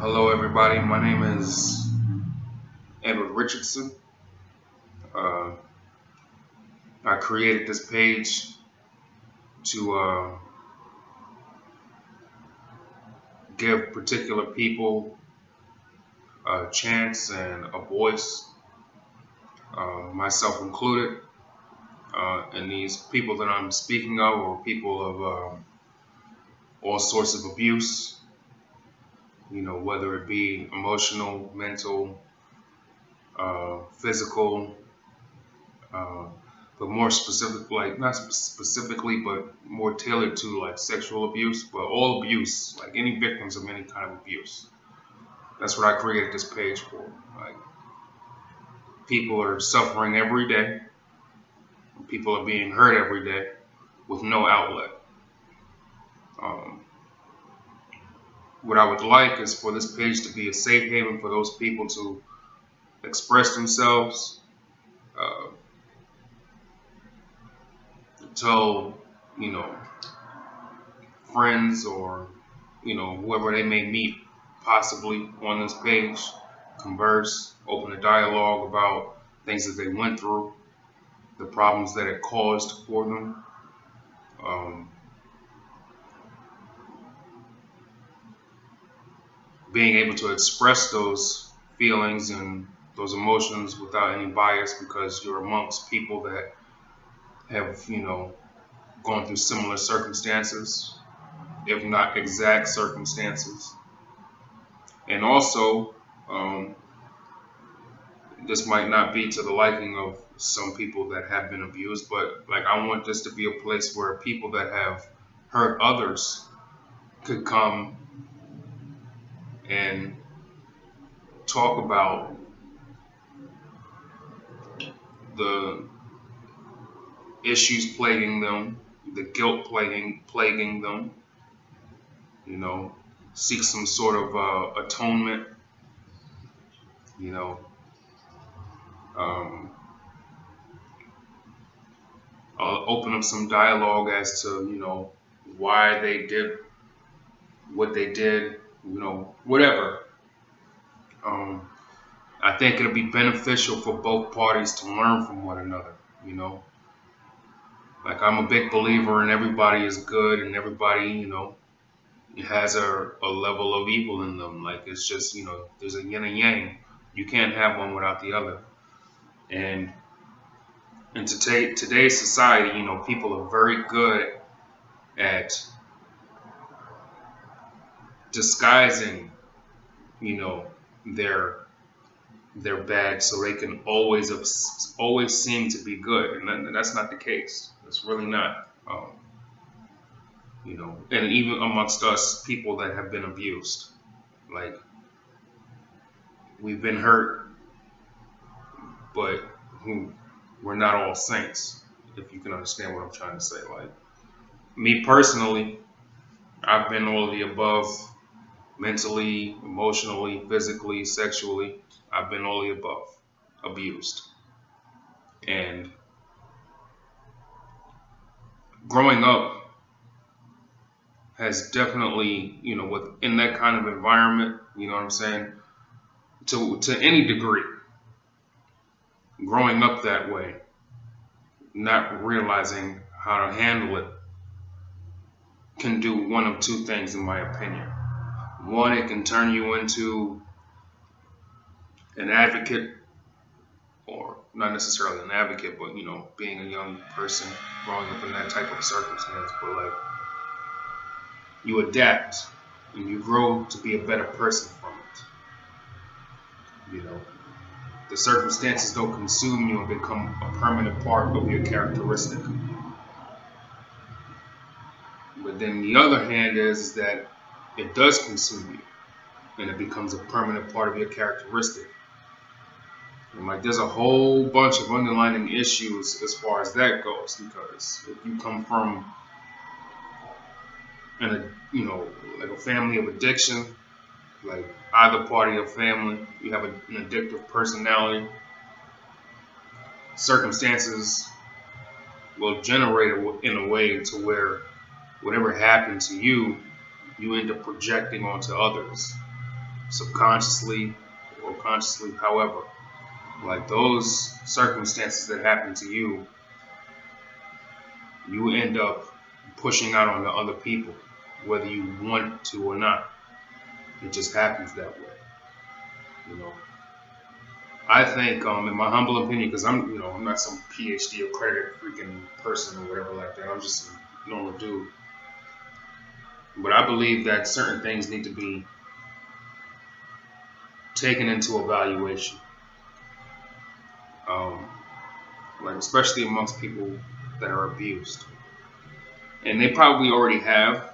Hello, everybody. My name is Edward Richardson. Uh, I created this page to give particular people a chance and a voice, myself included. And these people that I'm speaking of are people of all sorts of abuse, whether it be emotional, mental, physical, uh, but more specific, like not specifically, but more tailored to like sexual abuse, but all abuse, like any victims of any kind of abuse. That's what I created this page for. Like people are suffering every day, people are being hurt every day with no outlet. Um, what I would like is for this page to be a safe haven for those people to express themselves, uh, tell, you know, friends or whoever they may meet possibly on this page, converse, open a dialogue about things that they went through, the problems that it caused for them. Being able to express those feelings and those emotions without any bias because you're amongst people that have, gone through similar circumstances, if not exact circumstances. And also, um, this might not be to the liking of some people that have been abused, but like I want this to be a place where people that have hurt others could come and talk about the issues plaguing them, the guilt plaguing them, seek some sort of atonement, you know, um, I'll open up some dialogue as to, why they did what they did, whatever. Um, I think it'll be beneficial for both parties to learn from one another, you know. Like I'm a big believer in everybody is good and everybody, has a level of evil in them. Like it's just, there's a yin and yang. You can't have one without the other. And in today's society, people are very good at disguising, you know, their bad so they can always seem to be good, and that's not the case. It's really not. And even amongst us, people that have been abused, like we've been hurt, but we're not all saints. If you can understand what I'm trying to say, like me personally, I've been all of the above, mentally, emotionally, physically, sexually. I've been all of the above, abused, and growing up has definitely, within that kind of environment, you know what I'm saying, to any degree, growing up that way, not realizing how to handle it, can do one of two things, in my opinion. One, it can turn you into an advocate, or not necessarily an advocate, but being a young person growing up in that type of circumstance, but like you adapt and you grow to be a better person from it. The circumstances don't consume you and become a permanent part of your characteristic. But then the other hand is that it does consume you and it becomes a permanent part of your characteristic. And like there's a whole bunch of underlying issues as far as that goes, because if you come from like a family of addiction, like either party of family, you have an addictive personality, circumstances will generate it in a way to where whatever happened to you, you end up projecting onto others. subconsciously or consciously, however, like those circumstances that happen to you, you end up pushing out on the other people, whether you want to or not. It just happens that way, you know. I think, in my humble opinion, because I'm not some PhD accredited freaking person or whatever like that. I'm just a normal dude. But I believe that certain things need to be taken into evaluation, um, like especially amongst people that are abused, and they probably already have.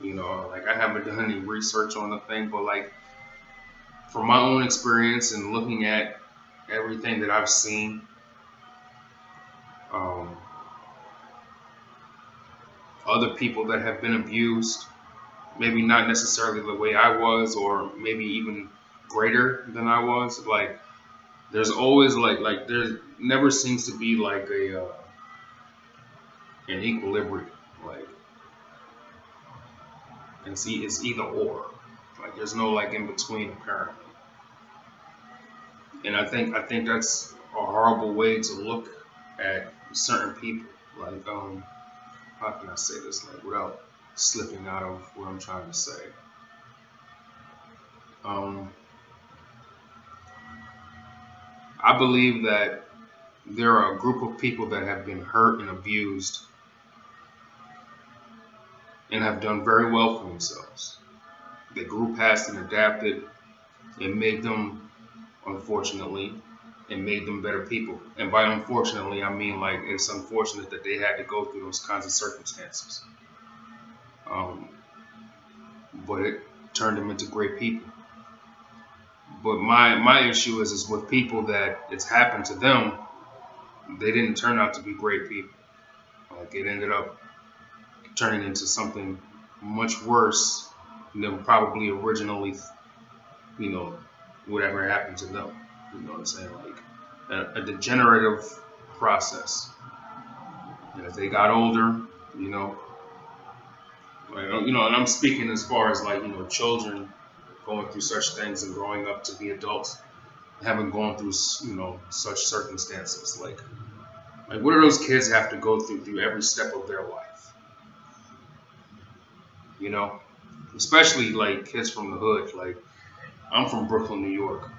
Like I haven't done any research on the thing, but like from my own experience and looking at everything that I've seen, um, other people that have been abused, maybe not necessarily the way I was, or maybe even greater than I was. Like there's always like there never seems to be like an equilibrium. Like it's either or. Like there's no like in between apparently. And I think that's a horrible way to look at certain people. Like how can I say this like without slipping out of what I'm trying to say? Um, I believe that there are a group of people that have been hurt and abused and have done very well for themselves. They grew past and adapted and made them, unfortunately, and made them better people. And by unfortunately, I mean like it's unfortunate that they had to go through those kinds of circumstances. Um, but it turned them into great people. But my issue is with people that it's happened to them, they didn't turn out to be great people. Like it ended up turning into something much worse than probably originally, you know, whatever happened to them. You know what I'm saying? Like a degenerative process. And as they got older, you know, and I'm speaking as far as like, children going through such things and growing up to be adults, haven't gone through, such circumstances. Like what do those kids have to go through every step of their life? You know, especially like kids from the hood. Like I'm from Brooklyn, New York,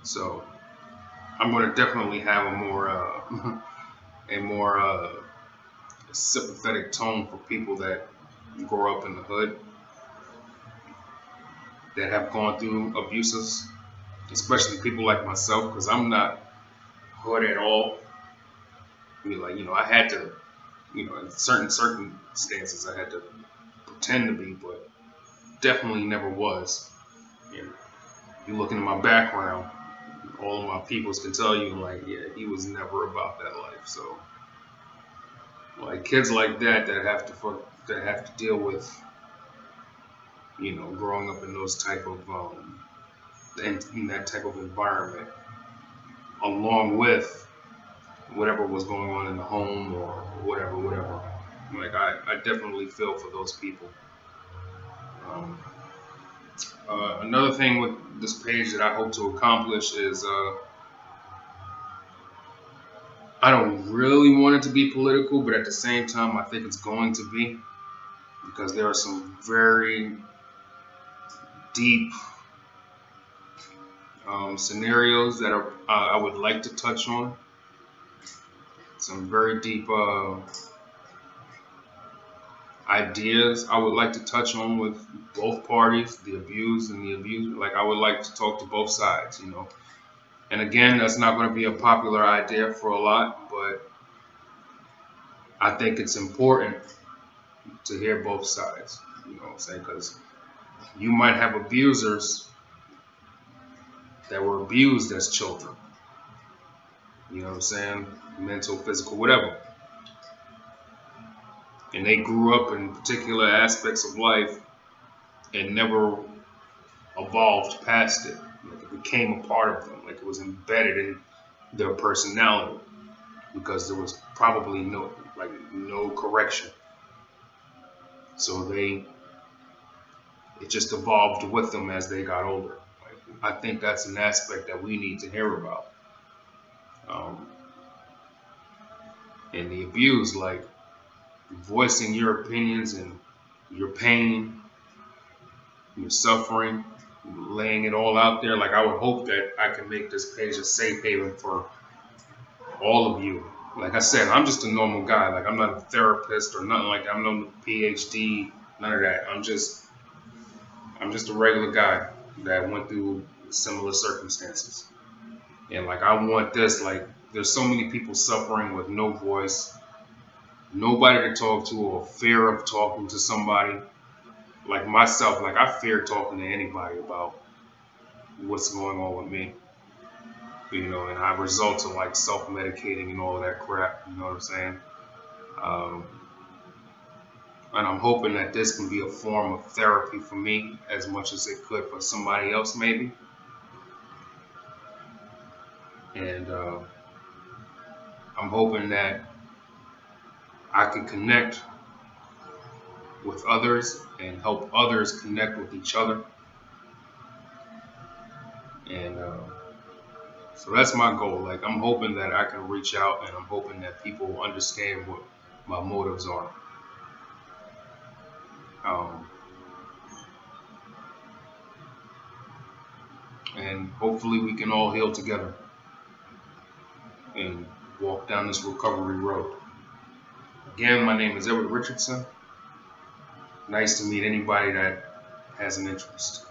so I'm going to definitely have a more a more sympathetic tone for people that grow up in the hood that have gone through abuses, especially people like myself, because I'm not hood at all. I mean, like, I had to, in certain circumstances, I had to pretend to be, but definitely never was. And you look into my background, all of my peoples can tell you, like, yeah, he was never about that life. So, like, kids like that have to deal with, growing up in those type of in that type of environment, along with whatever was going on in the home or whatever. Like I definitely feel for those people. Um, Another thing with this page that I hope to accomplish is I don't really want it to be political, but at the same time, I think it's going to be, because there are some very deep scenarios that I would like to touch on. Some very deep ideas I would like to touch on with both parties, the abused and the abuser. Like I would like to talk to both sides, And again, that's not going to be a popular idea for a lot, but I think it's important to hear both sides. You know what I'm saying? Because you might have abusers that were abused as children. You know what I'm saying? Mental, physical, whatever. And they grew up in particular aspects of life and never evolved past it. Like it became a part of them. Like it was embedded in their personality because there was probably no correction. So they it just evolved with them as they got older. Like, I think that's an aspect that we need to hear about. Um, and the abuse, like voicing your opinions and your pain, your suffering, laying it all out there. Like, I would hope that I can make this page a safe haven for all of you. Like I said, I'm just a normal guy. Like, I'm not a therapist or nothing like that. I'm no PhD, none of that. I'm just a regular guy that went through similar circumstances. And like, I want this, like, there's so many people suffering with no voice, nobody to talk to, or fear of talking to somebody. Like myself, like, I fear talking to anybody about what's going on with me. And I result to like self-medicating and all of that crap. You know what I'm saying? Um, and I'm hoping that this can be a form of therapy for me as much as it could for somebody else, maybe. And I'm hoping that I can connect with others and help others connect with each other. And so that's my goal. Like, I'm hoping that I can reach out, and I'm hoping that people understand what my motives are. Um, and hopefully we can all heal together and walk down this recovery road. Again, my name is Edward Richardson. Nice to meet anybody that has an interest.